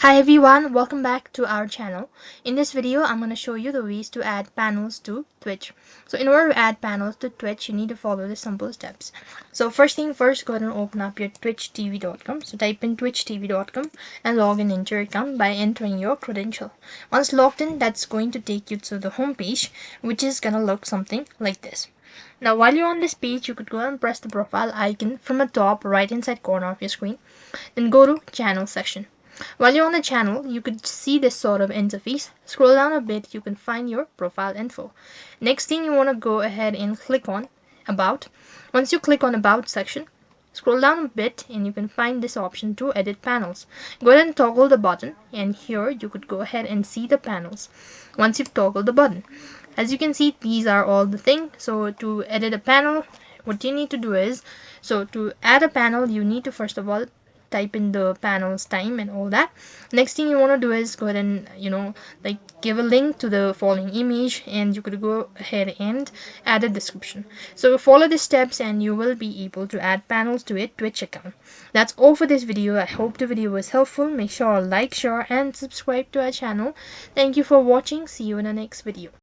Hi everyone, welcome back to our channel. In this video, I'm going to show you the ways to add panels to Twitch. So in order to add panels to Twitch, you need to follow the simple steps. So first thing first, go ahead and open up your twitchtv.com. So type in twitchtv.com and log in into your account by entering your credential. Once logged in, that's going to take you to the home page, which is going to look something like this. Now while you're on this page, you could go and press the profile icon from the top right hand side corner of your screen. Then go to channel section. While you're on the channel, you could see this sort of interface. Scroll down a bit, you can find your profile info. Next thing you want to go ahead and click on About. Once you click on About section, scroll down a bit and you can find this option to edit panels. Go ahead and toggle the button, and here you could go ahead and see the panels once you've toggled the button. As you can see, these are all the things. So to edit a panel, what you need to do is, so to add a panel, you need to first of all type in the panel's time and all that. Next thing you want to do is go ahead and give a link to the following image, and you could go ahead and add a description. So follow the steps and you will be able to add panels to a Twitch account. That's all for this video. I hope the video was helpful. Make sure to like, share and subscribe to our channel. Thank you for watching. See you in the next video.